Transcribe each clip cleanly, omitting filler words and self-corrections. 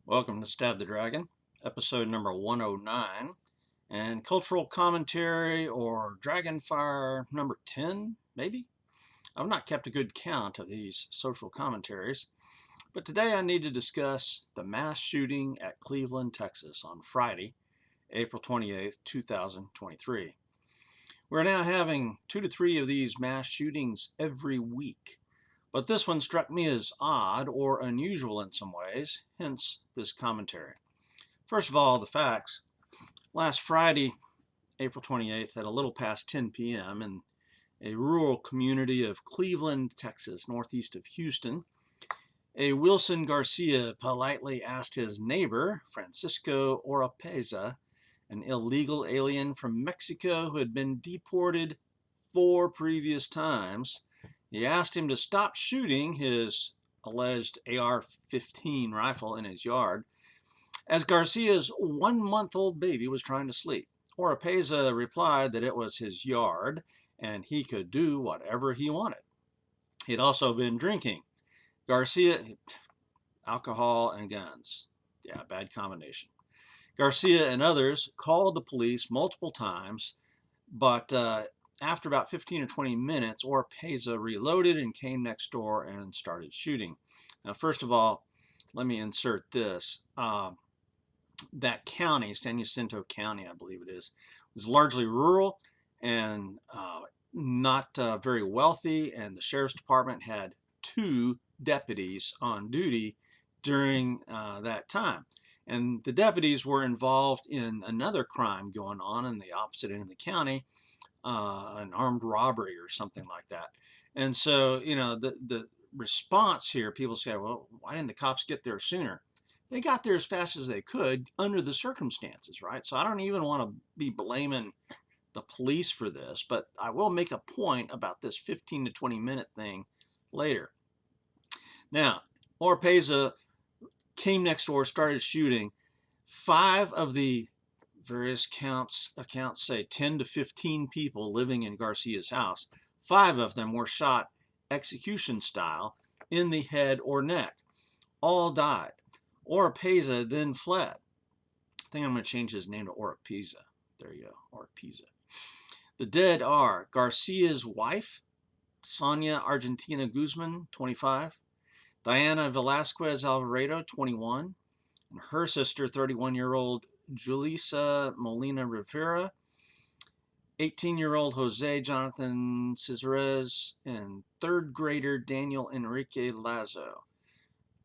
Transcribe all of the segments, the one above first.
Welcome to Stab the Dragon, episode number 109, and cultural commentary or DragonFire number 10, maybe? I've not kept a good count of these social commentaries, but today I need to discuss the mass shooting at Cleveland, Texas on Friday, April 28th, 2023. We're now having 2 to 3 of these mass shootings every week. But this one struck me as odd or unusual in some ways, hence this commentary. First of all, the facts. Last Friday, April 28th, at a little past 10 p.m. in a rural community of Cleveland, Texas, northeast of Houston, a Wilson Garcia politely asked his neighbor, Francisco Oropeza, an illegal alien from Mexico who had been deported 4 previous times. He asked him to stop shooting his alleged AR-15 rifle in his yard as Garcia's 1-month-old baby was trying to sleep. Oropeza replied that it was his yard and he could do whatever he wanted. He'd also been drinking. Garcia, alcohol and guns. Yeah, bad combination. Garcia and others called the police multiple times, but after about 15 or 20 minutes, Oropeza reloaded and came next door and started shooting. Now, first of all, let me insert this. That county, San Jacinto County, I believe it is, was largely rural and not very wealthy, and the sheriff's department had 2 deputies on duty during that time. And the deputies were involved in another crime going on in the opposite end of the county, an armed robbery or something like that. And so, the response here, people say, well, why didn't the cops get there sooner? They got there as fast as they could under the circumstances, right? So I don't even want to be blaming the police for this, but I will make a point about this 15 to 20 minute thing later. Now, Oropeza came next door, started shooting. 5 of the various accounts say 10 to 15 people living in Garcia's house. 5 of them were shot execution style in the head or neck. All died. Oropeza then fled. I think I'm going to change his name to Oropeza. There you go, Oropeza. The dead are Garcia's wife, Sonia Argentina Guzman, 25, Diana Velasquez Alvarado, 21, and her sister, 31-year-old Julissa Molina Rivera, 18-year-old Jose Jonathan Cesarez, and 3rd grader Daniel Enrique Lazo.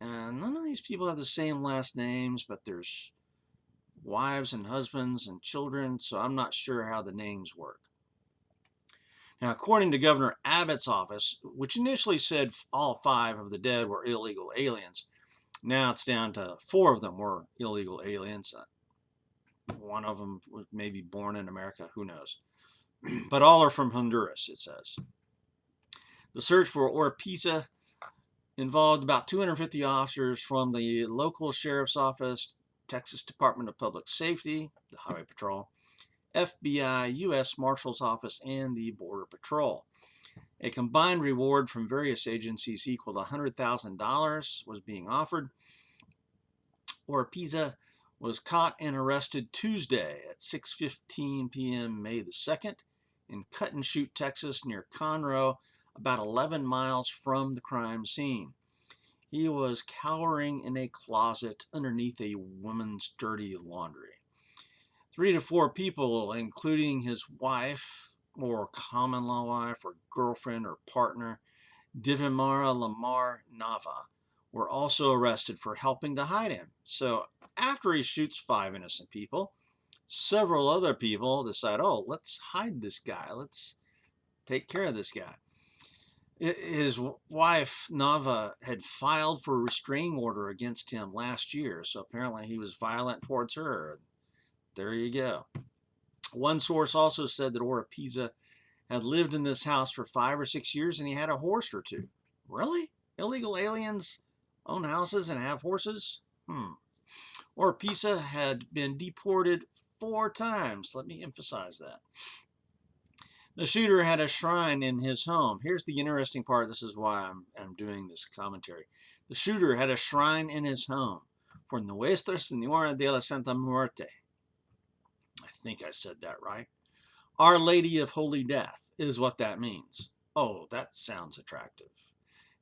And none of these people have the same last names, but there's wives and husbands and children, so I'm not sure how the names work. Now, according to Governor Abbott's office, which initially said all 5 of the dead were illegal aliens, now it's down to 4 of them were illegal aliens. One of them was maybe born in America, who knows. But all are from Honduras, it says. The search for Oropeza involved about 250 officers from the local sheriff's office, Texas Department of Public Safety, the Highway Patrol, FBI, U.S. Marshal's Office, and the Border Patrol. A combined reward from various agencies equal to $100,000 was being offered. Oropeza was caught and arrested Tuesday at 6:15 p.m. May the 2nd in Cut and Shoot, Texas, near Conroe, about 11 miles from the crime scene. He was cowering in a closet underneath a woman's dirty laundry. 3 to 4 people, including his wife, or common-law wife, or girlfriend, or partner, Divimara Lamar Nava, were also arrested for helping to hide him. So after he shoots 5 innocent people, several other people decide, oh, let's hide this guy. Let's take care of this guy. His wife, Nava, had filed for a restraining order against him last year, so apparently he was violent towards her. There you go. One source also said that Oropeza had lived in this house for 5 or 6 years and he had a horse or 2. Really? Illegal aliens own houses and have horses? Oropeza had been deported 4 times. Let me emphasize that. The shooter had a shrine in his home. Here's the interesting part. This is why I'm doing this commentary. The shooter had a shrine in his home for Nuestra Señora de la Santa Muerte. I think I said that right. Our Lady of Holy Death is what that means. Oh, that sounds attractive.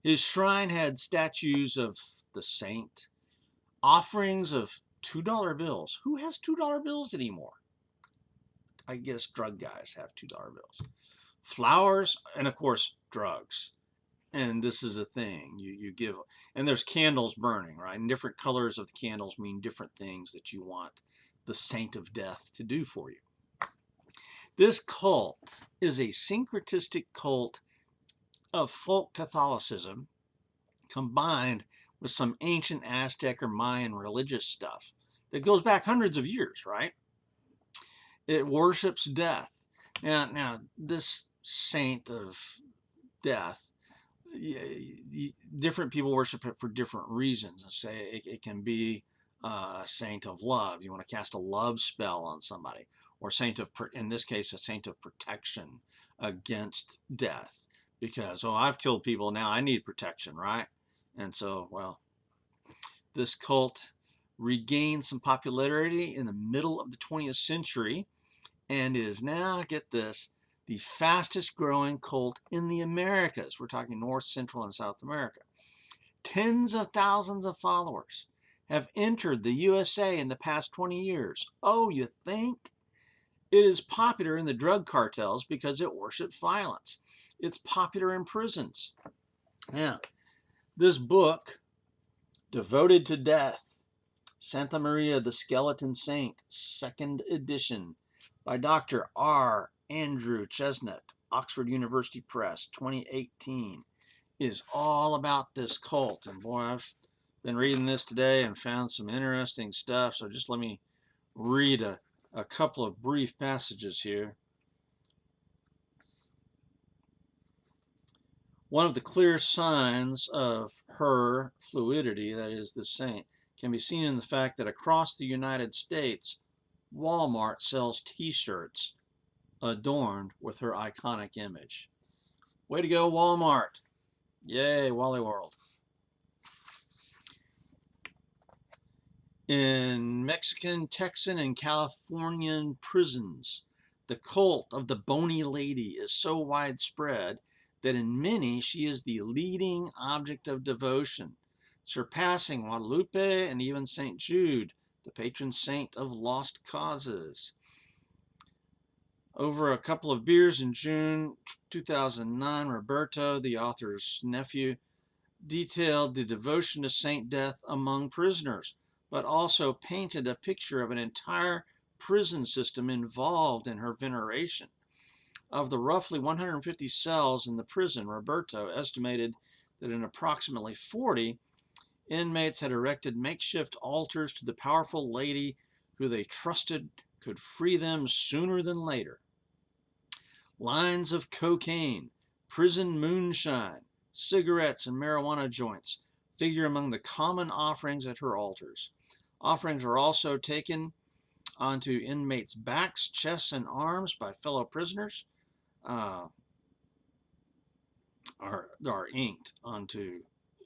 His shrine had statues of the saint, offerings of $2 bills. Who has $2 bills anymore? I guess drug guys have $2 bills. Flowers, and of course, drugs. And this is a thing you give, and there's candles burning, right? And different colors of the candles mean different things that you want the saint of death to do for you. This cult is a syncretistic cult of folk Catholicism combined with some ancient Aztec or Mayan religious stuff that goes back hundreds of years, right? It worships death. Now this saint of death, different people worship it for different reasons. Say it can be a saint of love. You want to cast a love spell on somebody, or saint of, in this case, a saint of protection against death. Because, oh, I've killed people, now I need protection, right? And so, well, this cult regained some popularity in the middle of the 20th century and is now, get this, the fastest growing cult in the Americas. We're talking North, Central, and South America. Tens of thousands of followers have entered the USA in the past 20 years. Oh, you think? It is popular in the drug cartels because it worships violence. It's popular in prisons. Now, this book, Devoted to Death, Santa Maria the Skeleton Saint, 2nd edition, by Dr. R. Andrew Chestnut, Oxford University Press, 2018, is all about this cult. And boy, I've been reading this today and found some interesting stuff. So just let me read a couple of brief passages here. One of the clear signs of her fluidity, that is the saint, can be seen in the fact that across the United States, Walmart sells t-shirts adorned with her iconic image. Way to go, Walmart. Yay, Wally World. In Mexican, Texan, and Californian prisons, the cult of the Bony Lady is so widespread that in many she is the leading object of devotion, surpassing Guadalupe and even St. Jude, the patron saint of lost causes. Over a couple of beers in June 2009, Roberto, the author's nephew, detailed the devotion to Saint Death among prisoners, but also painted a picture of an entire prison system involved in her veneration. Of the roughly 150 cells in the prison, Roberto estimated that in approximately 40, inmates had erected makeshift altars to the powerful lady who they trusted could free them sooner than later. Lines of cocaine, prison moonshine, cigarettes, and marijuana joints figure among the common offerings at her altars. Offerings are also taken onto inmates' backs, chests, and arms by fellow prisoners, are inked onto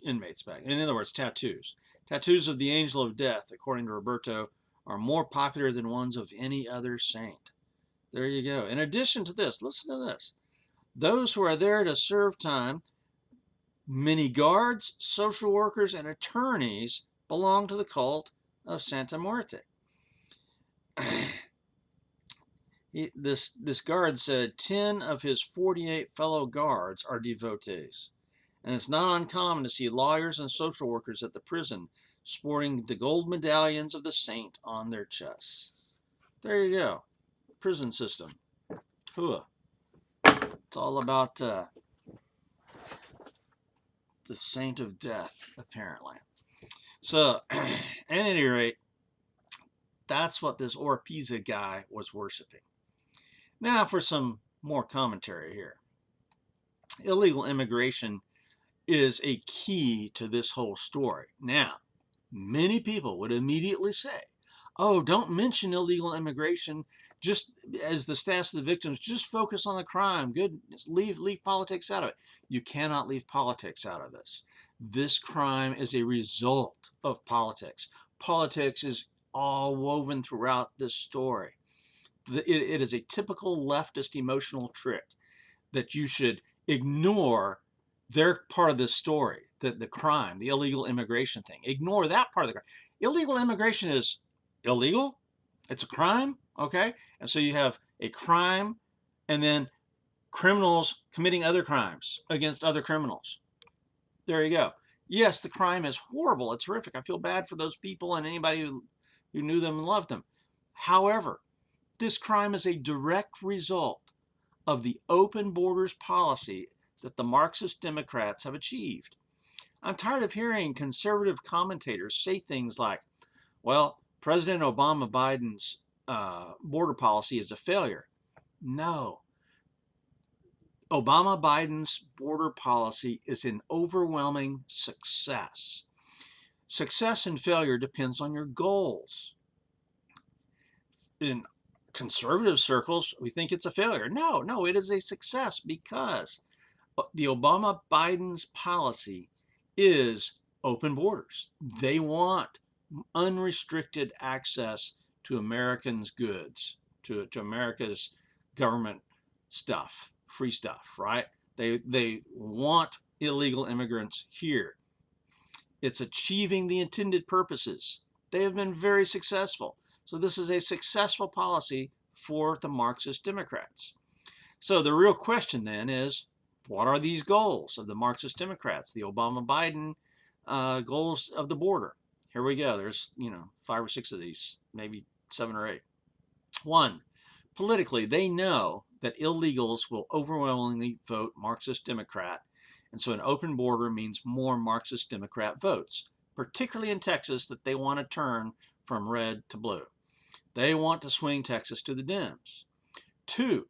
inmates' back. In other words, tattoos. Tattoos of the angel of death, according to Roberto, are more popular than ones of any other saint. There you go. In addition to this, listen to this. Those who are there to serve time, many guards, social workers, and attorneys belong to the cult of Santa Muerte. This guard said 10 of his 48 fellow guards are devotees. And it's not uncommon to see lawyers and social workers at the prison sporting the gold medallions of the saint on their chests. There you go. Prison system. Hooah. It's all about the saint of death, apparently. So, at any rate, that's what this Oropesa guy was worshiping. Now for some more commentary here. Illegal immigration is a key to this whole story. Now, many people would immediately say, oh, don't mention illegal immigration, just as the status of the victims, just focus on the crime. Good, leave politics out of it. You cannot leave politics out of this. This crime is a result of politics. politics is all woven throughout this story. It is a typical leftist emotional trick that you should ignore their part of the story, the crime, the illegal immigration thing. Ignore that part of the crime. Illegal immigration is illegal. It's a crime, okay? And so you have a crime and then criminals committing other crimes against other criminals. There you go. Yes, the crime is horrible. It's horrific. I feel bad for those people and anybody who knew them and loved them. However, this crime is a direct result of the open borders policy that the Marxist Democrats have achieved. I'm tired of hearing conservative commentators say things like, well, President Biden's border policy is a failure. No. Biden's border policy is an overwhelming success. Success and failure depends on your goals. In conservative circles, we think it's a failure. No, it is a success because the Biden's policy is open borders. They want unrestricted access to Americans' goods, to America's government stuff, free stuff, right? They want illegal immigrants here. It's achieving the intended purposes. They have been very successful. So this is a successful policy for the Marxist Democrats. So the real question then is, what are these goals of the Marxist Democrats, the Obama-Biden goals of the border? Here we go. There's, 5 or 6 of these, maybe 7 or 8. 1, politically, they know that illegals will overwhelmingly vote Marxist Democrat, and so an open border means more Marxist Democrat votes, particularly in Texas, that they want to turn from red to blue. They want to swing Texas to the Dems. 2,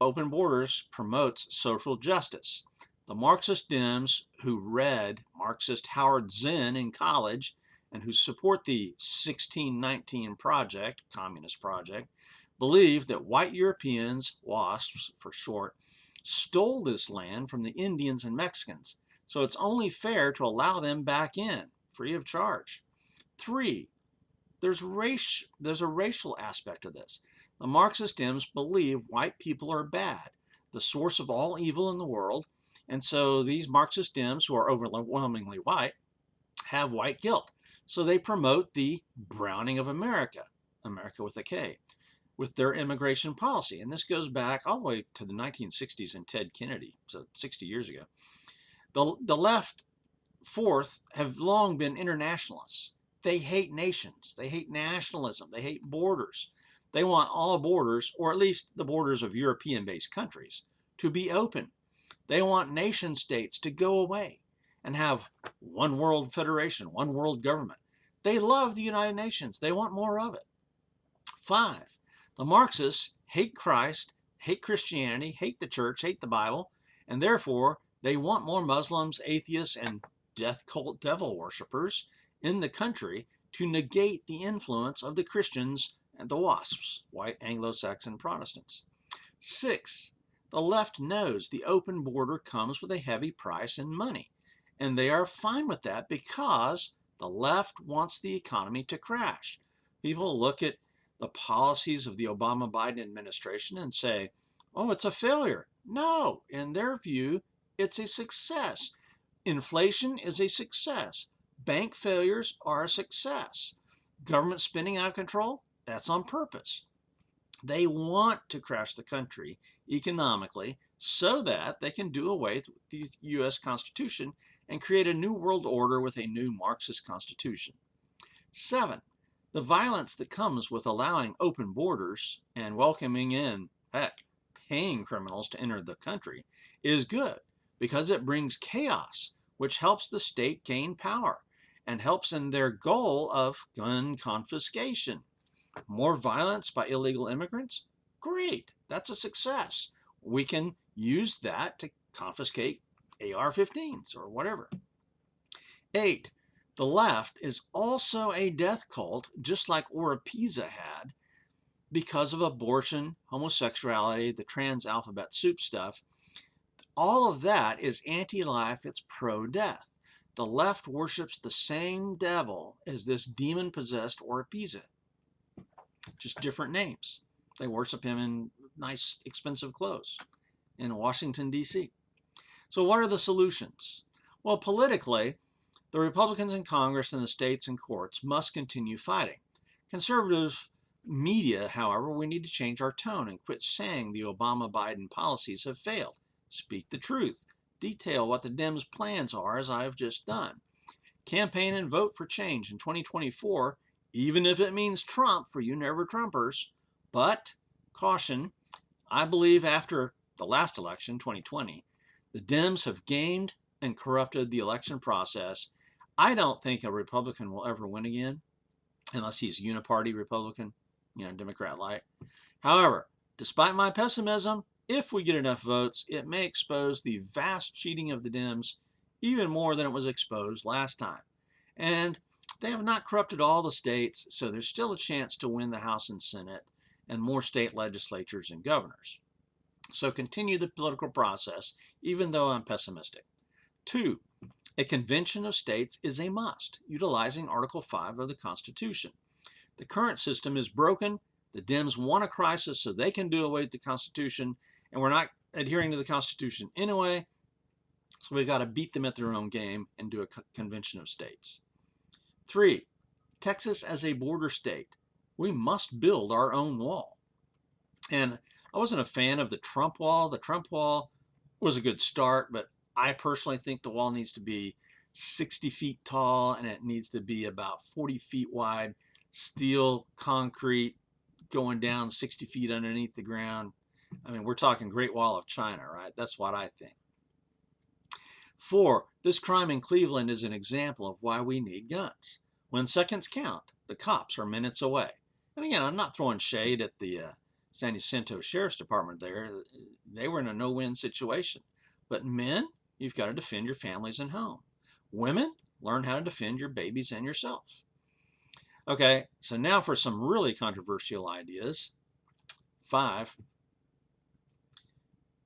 open borders promotes social justice. The Marxist Dems who read Marxist Howard Zinn in college and who support the 1619 Project, Communist Project, believe that white Europeans, WASPs for short, stole this land from the Indians and Mexicans, so it's only fair to allow them back in, free of charge. 3, there's a racial aspect of this. The Marxist Dems believe white people are bad, the source of all evil in the world, and so these Marxist Dems, who are overwhelmingly white, have white guilt. So they promote the browning of America, America with a K, with their immigration policy. And this goes back all the way to the 1960s and Ted Kennedy, so 60 years ago. The left, fourth, have long been internationalists. They hate nations. They hate nationalism. They hate borders. They want all borders, or at least the borders of European-based countries, to be open. They want nation states to go away and have one world federation, one world government. They love the United Nations. They want more of it. 5, the Marxists hate Christ, hate Christianity, hate the church, hate the Bible, and therefore they want more Muslims, atheists, and death cult devil worshippers in the country to negate the influence of the Christians and the WASPs, white Anglo-Saxon Protestants. 6, the left knows the open border comes with a heavy price in money, and they are fine with that because the left wants the economy to crash. People look at the policies of the Obama-Biden administration and say, oh, it's a failure. No, in their view, it's a success. Inflation is a success. Bank failures are a success. Government spending out of control, that's on purpose. They want to crash the country economically so that they can do away with the U.S. Constitution and create a new world order with a new Marxist constitution. 7, the violence that comes with allowing open borders and welcoming in, heck, paying criminals to enter the country is good because it brings chaos, which helps the state gain power and helps in their goal of gun confiscation. More violence by illegal immigrants? Great, that's a success. We can use that to confiscate AR-15s or whatever. 8, the left is also a death cult, just like Oropesa had, because of abortion, homosexuality, the trans alphabet soup stuff. All of that is anti-life, it's pro-death. The left worships the same devil as this demon-possessed or appease it. Just different names. They worship him in nice, expensive clothes in Washington, D.C. So what are the solutions? Well, politically, the Republicans in Congress and the states and courts must continue fighting. Conservative media, however, we need to change our tone and quit saying the Obama-Biden policies have failed. Speak the truth. Detail what the Dems' plans are, as I have just done. Campaign and vote for change in 2024, even if it means Trump for you never-Trumpers. But, caution, I believe after the last election, 2020, the Dems have gamed and corrupted the election process. I don't think a Republican will ever win again, unless he's uniparty Republican, Democrat-like. However, despite my pessimism, if we get enough votes, it may expose the vast cheating of the Dems even more than it was exposed last time. And they have not corrupted all the states, so there's still a chance to win the House and Senate and more state legislatures and governors. So continue the political process, even though I'm pessimistic. 2. A convention of states is a must, utilizing Article 5 of the Constitution. The current system is broken. The Dems want a crisis so they can do away with the Constitution, and we're not adhering to the Constitution anyway, so we've got to beat them at their own game and do a convention of states. 3. Texas as a border state. We must build our own wall. And I wasn't a fan of the Trump wall. The Trump wall was a good start, but I personally think the wall needs to be 60 feet tall and it needs to be about 40 feet wide, steel, concrete, going down 60 feet underneath the ground. I mean, we're talking Great Wall of China, right? That's what I think. 4. This crime in Cleveland is an example of why we need guns. When seconds count, the cops are minutes away. And again, I'm not throwing shade at the San Jacinto Sheriff's Department there. They were in a no-win situation. But men, you've got to defend your families and home. Women, learn how to defend your babies and yourself. Okay, so now for some really controversial ideas. 5.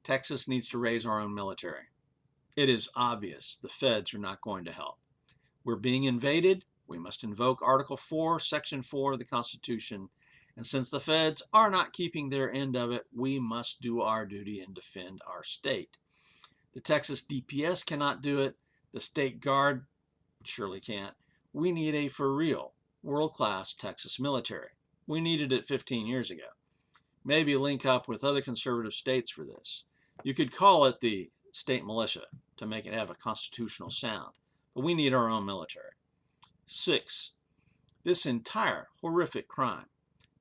Texas needs to raise our own military. It is obvious the feds are not going to help. We're being invaded. We must invoke Article 4, Section 4 of the Constitution. And since the feds are not keeping their end of it, we must do our duty and defend our state. The Texas DPS cannot do it. The State Guard surely can't. We need a for real, world-class Texas military. We needed it 15 years ago. Maybe link up with other conservative states for this. You could call it the state militia to make it have a constitutional sound, but we need our own military. 6. This entire horrific crime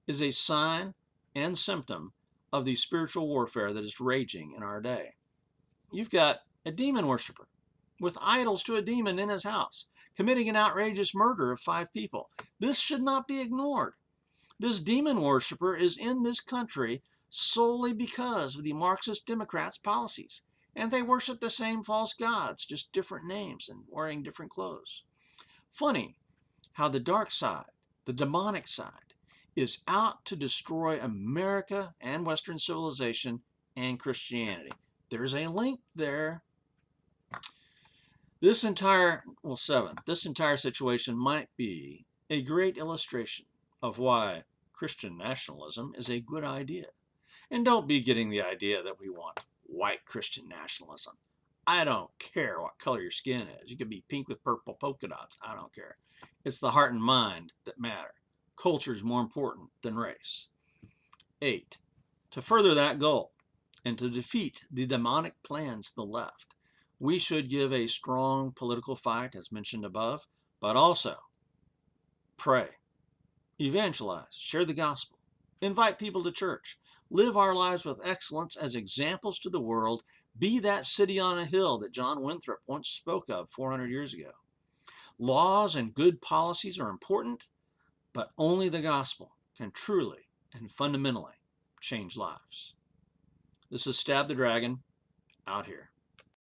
is a sign and symptom of the spiritual warfare that is raging in our day. You've got a demon worshiper with idols to a demon in his house, committing an outrageous murder of 5 people. This should not be ignored. This demon worshiper is in this country solely because of the Marxist Democrats' policies. And they worship the same false gods, just different names and wearing different clothes. Funny how the dark side, the demonic side, is out to destroy America and Western civilization and Christianity. There's a link there. This entire situation might be a great illustration of why Christian nationalism is a good idea. And don't be getting the idea that we want white Christian nationalism. I don't care what color your skin is. You could be pink with purple polka dots. I don't care. It's the heart and mind that matter. Culture is more important than race. 8. To further that goal and to defeat the demonic plans of the left, we should give a strong political fight, as mentioned above, but also pray, evangelize, share the gospel, invite people to church, live our lives with excellence as examples to the world, be that city on a hill that John Winthrop once spoke of 400 years ago. Laws and good policies are important, but only the gospel can truly and fundamentally change lives. This is Stab the Dragon, out here.